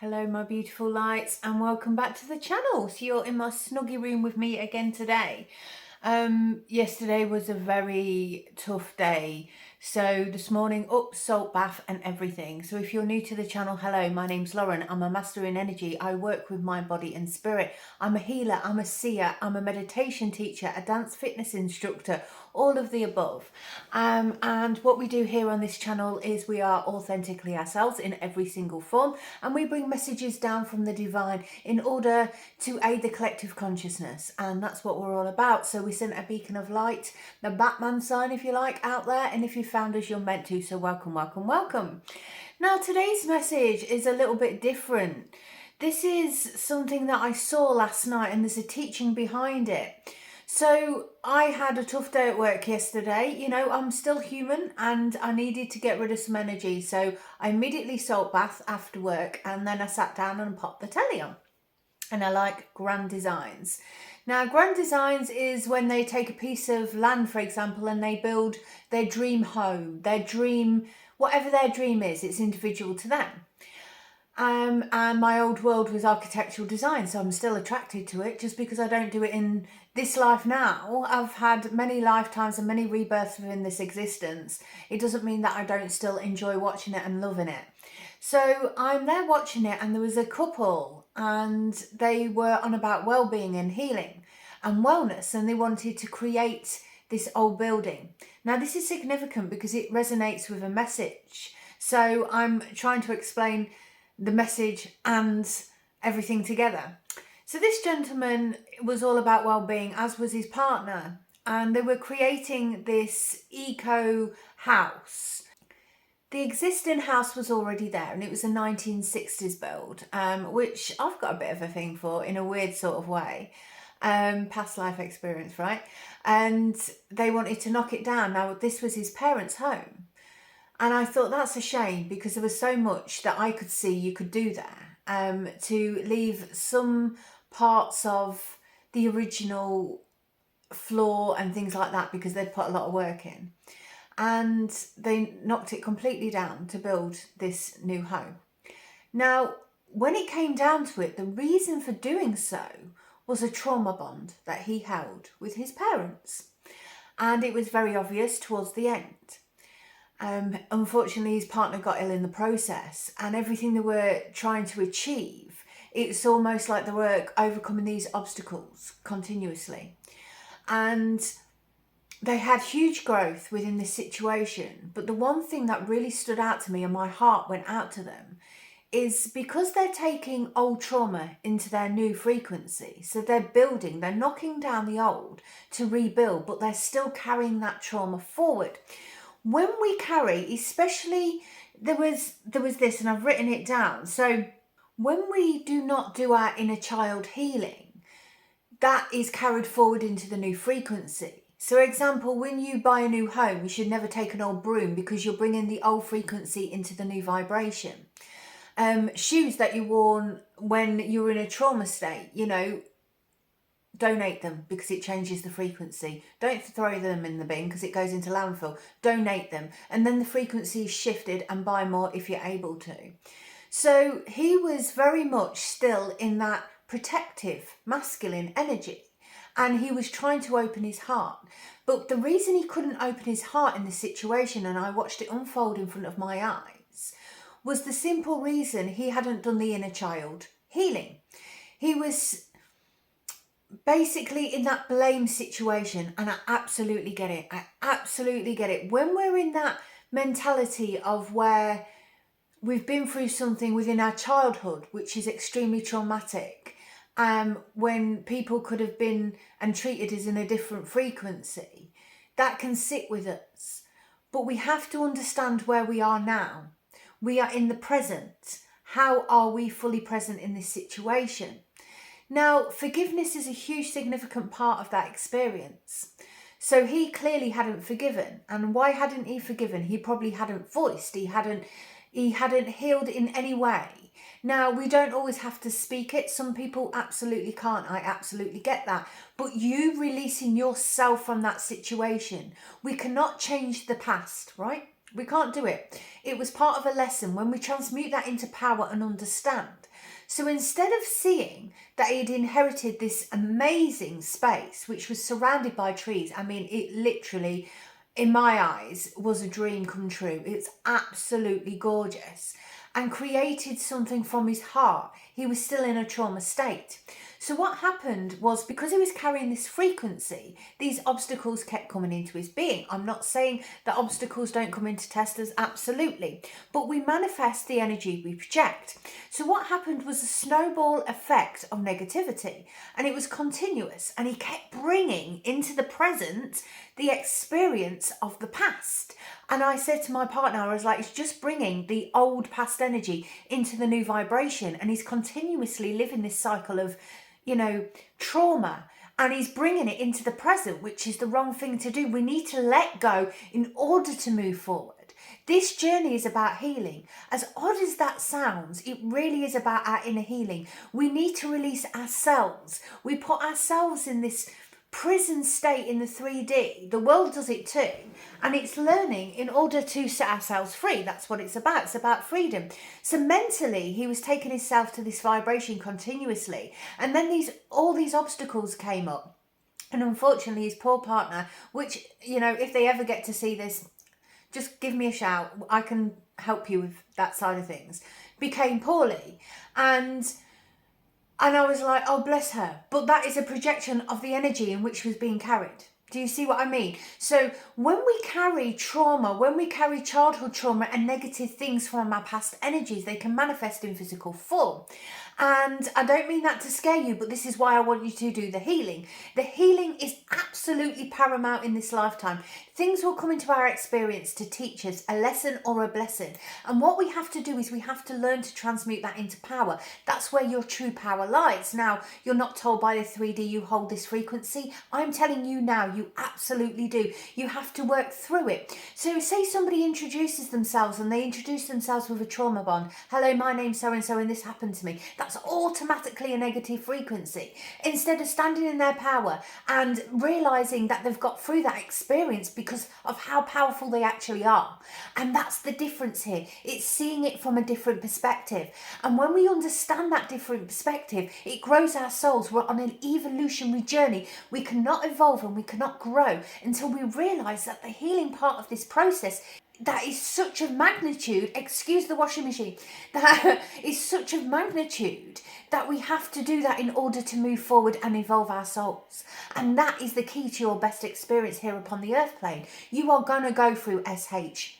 Hello my beautiful lights and welcome back to the channel. So you're in my snuggy room with me again today. Yesterday was a very tough day. So this morning up, salt bath and everything. So if you're new to the channel, hello, my name's Lauren. I'm a master in energy. I work with mind, body and spirit. I'm a healer, I'm a seer, I'm a meditation teacher, a dance fitness instructor, all of the above. And what we do here on this channel is we are authentically ourselves in every single form, and we bring messages down from the divine in order to aid the collective consciousness, and that's what we're all about. So we sent a beacon of light, the Batman sign if you like, out there, and if you found us you're meant to, so welcome, welcome, welcome. Now today's message is a little bit different. This is something that I saw last night and there's a teaching behind it. So I had a tough day at work yesterday. You know, I'm still human and I needed to get rid of some energy. So I immediately salt bath after work and then I sat down and popped the telly on. And I like grand designs. Now, grand designs is when they take a piece of land, for example, and they build their dream home, their dream, whatever their dream is, it's individual to them. And my old world was architectural design, so I'm still attracted to it. Just because I don't do it in this life now, I've had many lifetimes and many rebirths within this existence. It doesn't mean that I don't still enjoy watching it and loving it. So I'm there watching it and there was a couple and they were on about well-being and healing and wellness, and they wanted to create this old building. Now this is significant because it resonates with a message. So I'm trying to explain the message and everything together. So this gentleman was all about well-being, as was his partner, and they were creating this eco house. The existing house was already there and it was a 1960s build, which I've got a bit of a thing for in a weird sort of way. Past life experience, right? And they wanted to knock it down. Now this was his parents' home. And I thought that's a shame because there was so much that I could see you could do there, to leave some parts of the original floor and things like that because they'd put a lot of work in. And they knocked it completely down to build this new home. Now, when it came down to it, the reason for doing so was a trauma bond that he held with his parents. And it was very obvious towards the end. Unfortunately, his partner got ill in the process, and everything they were trying to achieve, it's almost like they were overcoming these obstacles continuously. And they had huge growth within this situation. But the one thing that really stood out to me and my heart went out to them is because they're taking old trauma into their new frequency. So they're building, they're knocking down the old to rebuild, but they're still carrying that trauma forward. When we carry, especially, there was this, and I've written it down. So when we do not do our inner child healing, that is carried forward into the new frequency. So example, when you buy a new home, you should never take an old broom because you're bringing the old frequency into the new vibration. Shoes that you wore when you were in a trauma state, you know, donate them because it changes the frequency. Don't throw them in the bin because it goes into landfill. Donate them, and then the frequency is shifted, and buy more if you're able to. So he was very much still in that protective masculine energy, and he was trying to open his heart. But the reason he couldn't open his heart in this situation, and I watched it unfold in front of my eyes, was the simple reason he hadn't done the inner child healing. He was basically in that blame situation, and I absolutely get it. I absolutely get it. When we're in that mentality of where we've been through something within our childhood which is extremely traumatic, when people could have been and treated us in a different frequency, that can sit with us. But we have to understand where we are now. We are in the present. How are we fully present in this situation? Now, forgiveness is a huge significant part of that experience. So he clearly hadn't forgiven. And why hadn't he forgiven? He probably hadn't voiced. He hadn't healed in any way. Now, we don't always have to speak it. Some people absolutely can't. I absolutely get that. But you releasing yourself from that situation. We cannot change the past, right? We can't do it. It was part of a lesson when we transmute that into power and understand. So instead of seeing that he'd inherited this amazing space, which was surrounded by trees, I mean, it literally, in my eyes, was a dream come true. It's absolutely gorgeous, and created something from his heart. He was still in a trauma state. So what happened was, because he was carrying this frequency, these obstacles kept coming into his being. I'm not saying that obstacles don't come in to test us, absolutely. But we manifest the energy we project. So what happened was a snowball effect of negativity, and it was continuous, and he kept bringing into the present the experience of the past. And I said to my partner, I was like, it's just bringing the old past energy into the new vibration, and he's continuously living this cycle of, trauma, and he's bringing it into the present, which is the wrong thing to do. We need to let go in order to move forward. This journey is about healing. As odd as that sounds, it really is about our inner healing. We need to release ourselves. We put ourselves in this prison state in the 3D. The world does it too, and it's learning in order to set ourselves free. That's what it's about. It's about freedom. So mentally, he was taking himself to this vibration continuously, and then all these obstacles came up, and unfortunately his poor partner, which, if they ever get to see this, just give me a shout. I can help you with that side of things. Became poorly, and I was like, oh, bless her. But that is a projection of the energy in which was being carried. Do you see what I mean? So when we carry trauma, when we carry childhood trauma and negative things from our past energies, they can manifest in physical form. And I don't mean that to scare you, but this is why I want you to do the healing. The healing is absolutely paramount in this lifetime. Things will come into our experience to teach us a lesson or a blessing. And what we have to do is we have to learn to transmute that into power. That's where your true power lies. Now, you're not told by the 3D you hold this frequency. I'm telling you now, you absolutely do. You have to work through it. So say somebody introduces themselves and they introduce themselves with a trauma bond. Hello, my name's so-and-so and this happened to me. That's automatically a negative frequency. Instead of standing in their power and realizing that they've got through that experience because of how powerful they actually are. And that's the difference here. It's seeing it from a different perspective. And when we understand that different perspective, it grows our souls. We're on an evolutionary journey. We cannot evolve and we cannot grow until we realize that the healing part of this process, that is such a magnitude, excuse the washing machine, that is such a magnitude that we have to do that in order to move forward and evolve our souls. And that is the key to your best experience here upon the earth plane. You are going to go through SH.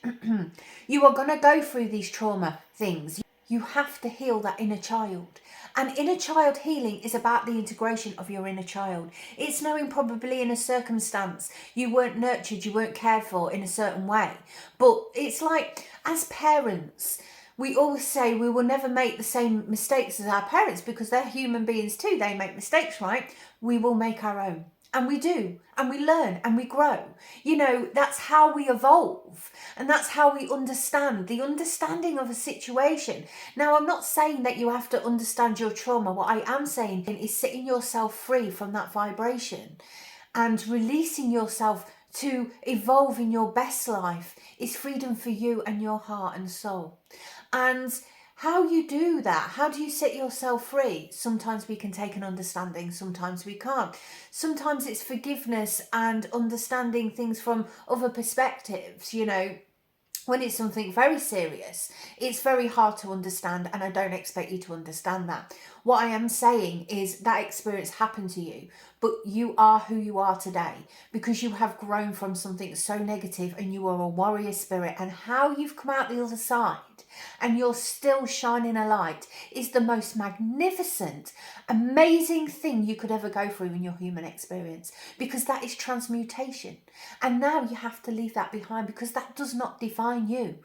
You are going to go through these trauma things. You have to heal that inner child. And inner child healing is about the integration of your inner child. It's knowing probably in a circumstance you weren't nurtured, you weren't cared for in a certain way. But it's like, as parents, we always say we will never make the same mistakes as our parents because they're human beings too. They make mistakes, right? We will make our own. And we do, and we learn, and we grow. That's how we evolve, and that's how we understand, the understanding of a situation. Now, I'm not saying that you have to understand your trauma. What I am saying is setting yourself free from that vibration and releasing yourself to evolve in your best life is freedom for you and your heart and soul. And how you do that, how do you set yourself free? Sometimes we can take an understanding, sometimes we can't. Sometimes it's forgiveness and understanding things from other perspectives, When it's something very serious, it's very hard to understand, and I don't expect you to understand that. What I am saying is that experience happened to you, but you are who you are today because you have grown from something so negative and you are a warrior spirit, and how you've come out the other side and you're still shining a light is the most magnificent, amazing thing you could ever go through in your human experience, because that is transmutation. And now you have to leave that behind because that does not define you.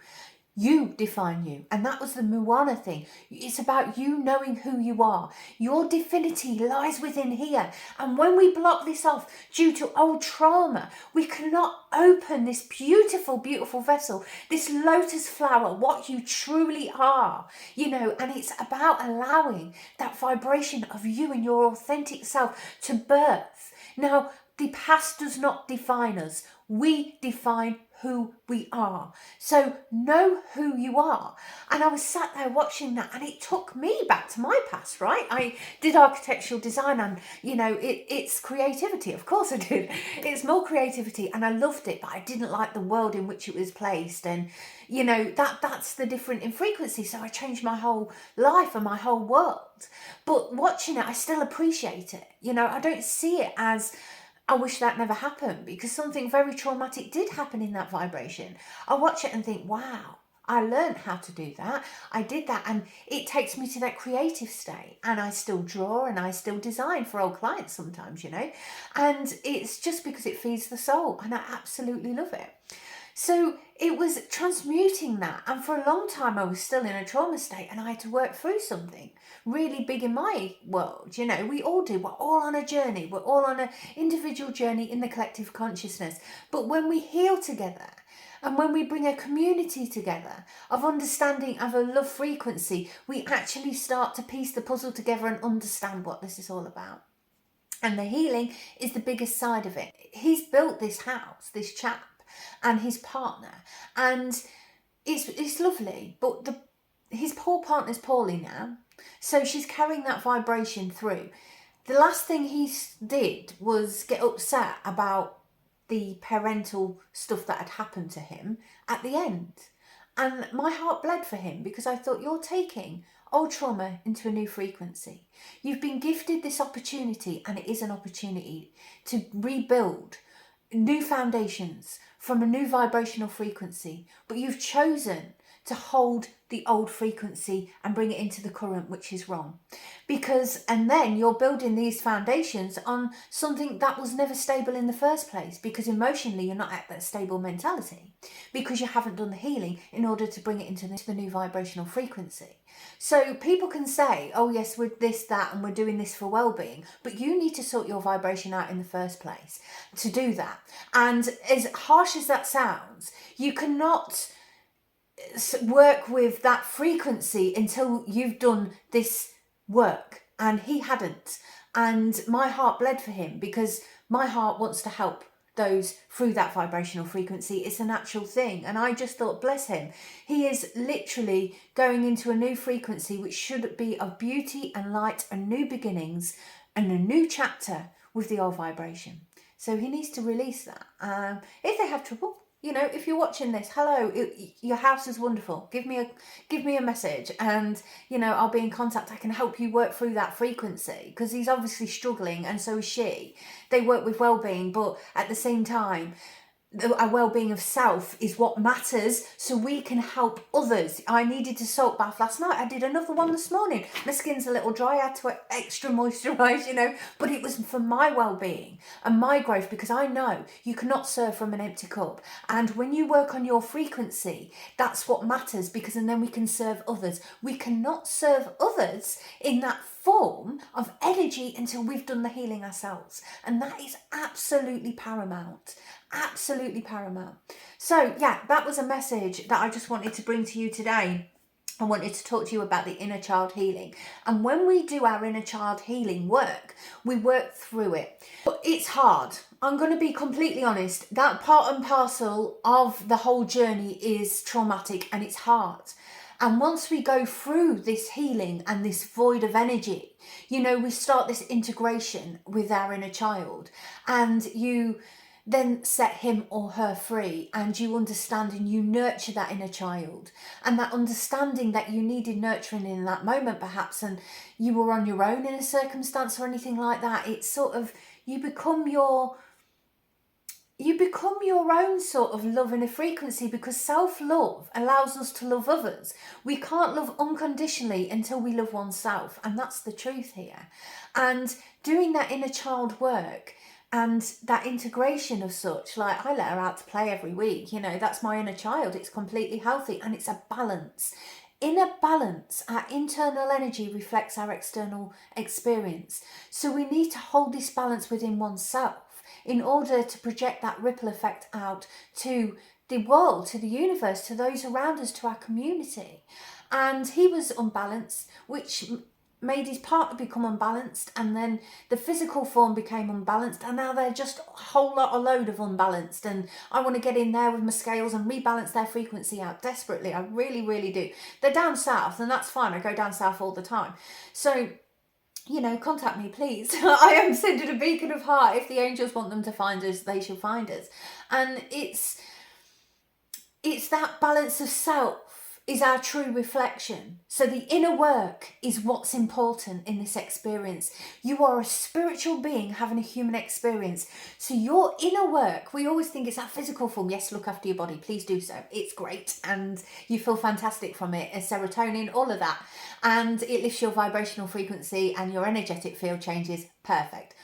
You define you. And that was the Moana thing. It's about you knowing who you are. Your divinity lies within here. And when we block this off due to old trauma, we cannot open this beautiful, beautiful vessel, this lotus flower, what you truly are, and it's about allowing that vibration of you and your authentic self to birth. Now, the past does not define us. We define who we are. So know who you are. And I was sat there watching that, and it took me back to my past, right? I did architectural design, and it's creativity. Of course I did. It's more creativity, and I loved it, but I didn't like the world in which it was placed. And that's the difference in frequency. So I changed my whole life and my whole world. But watching it, I still appreciate it. I don't see it as, I wish that never happened, because something very traumatic did happen in that vibration. I watch it and think, wow, I learned how to do that. I did that, and it takes me to that creative state, and I still draw and I still design for old clients sometimes, and it's just because it feeds the soul, and I absolutely love it. So it was transmuting that, and for a long time I was still in a trauma state, and I had to work through something really big in my world. We all do. We're all on a journey. We're all on an individual journey in the collective consciousness. But when we heal together, and when we bring a community together of understanding of a love frequency, we actually start to piece the puzzle together and understand what this is all about. And the healing is the biggest side of it. He's built this house, this chap, and his partner, and it's lovely, but his poor partner's poorly now, so she's carrying that vibration through. The last thing he did was get upset about the parental stuff that had happened to him at the end, and my heart bled for him, because I thought, you're taking old trauma into a new frequency. You've been gifted this opportunity, and it is an opportunity to rebuild new foundations from a new vibrational frequency, but you've chosen to hold the old frequency and bring it into the current, which is wrong. And then you're building these foundations on something that was never stable in the first place, because emotionally you're not at that stable mentality, because you haven't done the healing in order to bring it into the new vibrational frequency. So people can say, oh yes, we're this, that, and we're doing this for well-being, but you need to sort your vibration out in the first place to do that. And as harsh as that sounds, you cannot work with that frequency until you've done this work, and he hadn't. And my heart bled for him, because my heart wants to help those through that vibrational frequency. It's a natural thing, and I just thought, bless him, he is literally going into a new frequency which should be of beauty and light and new beginnings and a new chapter with the old vibration. So he needs to release that. If they have trouble, if you're watching this, hello, your house is wonderful. Give me a message, and I'll be in contact. I can help you work through that frequency, because he's obviously struggling, and so is she. They work with well-being, but at the same time, a well-being of self is what matters, so we can help others. I needed to salt bath last night. I did another one this morning. My skin's a little dry. I had to extra moisturize, but it was for my well-being and my growth, because I know you cannot serve from an empty cup. And when you work on your frequency, that's what matters, because and then we can serve others. We cannot serve others in that form of energy until we've done the healing ourselves, and that is absolutely paramount. Absolutely paramount. So yeah, that was a message that I just wanted to bring to you today. I wanted to talk to you about the inner child healing. And when we do our inner child healing work, we work through it. But it's hard. I'm going to be completely honest. That part and parcel of the whole journey is traumatic, and it's hard. And once we go through this healing and this void of energy, we start this integration with our inner child, and you then set him or her free, and you understand and you nurture that inner child, and that understanding that you needed nurturing in that moment perhaps, and you were on your own in a circumstance or anything like that. It's sort of, you become your own sort of love in a frequency, because self-love allows us to love others. We can't love unconditionally until we love oneself, and that's the truth here. And doing that inner child work and that integration of such, like I let her out to play every week, that's my inner child. It's completely healthy, and it's a balance. In a balance, our internal energy reflects our external experience. So we need to hold this balance within oneself in order to project that ripple effect out to the world, to the universe, to those around us, to our community. And he was unbalanced, which made his partner become unbalanced, and then the physical form became unbalanced, and now they're just a whole load of unbalanced. And I want to get in there with my scales and rebalance their frequency out desperately. I really, really do. They're down south, and that's fine. I go down south all the time. So, you know, contact me, please. I am sending a beacon of heart. If the angels want them to find us, they shall find us. And it's that balance of self is our true reflection. So the inner work is what's important in this experience. You are a spiritual being having a human experience. So your inner work, we always think it's that physical form. Yes, look after your body. Please do so. It's great. And you feel fantastic from it. And serotonin, all of that. And it lifts your vibrational frequency and your energetic field changes. Perfect.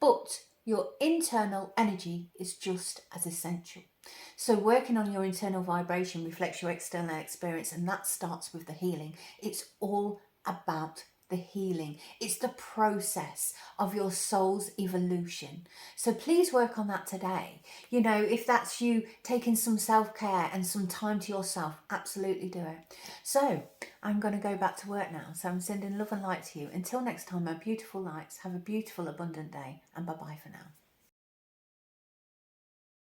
But your internal energy is just as essential. So working on your internal vibration reflects your external experience, and that starts with the healing. It's all about the healing. It's the process of your soul's evolution. So please work on that today. You know, if that's you taking some self-care and some time to yourself, absolutely do it. So I'm going to go back to work now. So I'm sending love and light to you. Until next time, my beautiful lights, have a beautiful, abundant day, and bye-bye for now.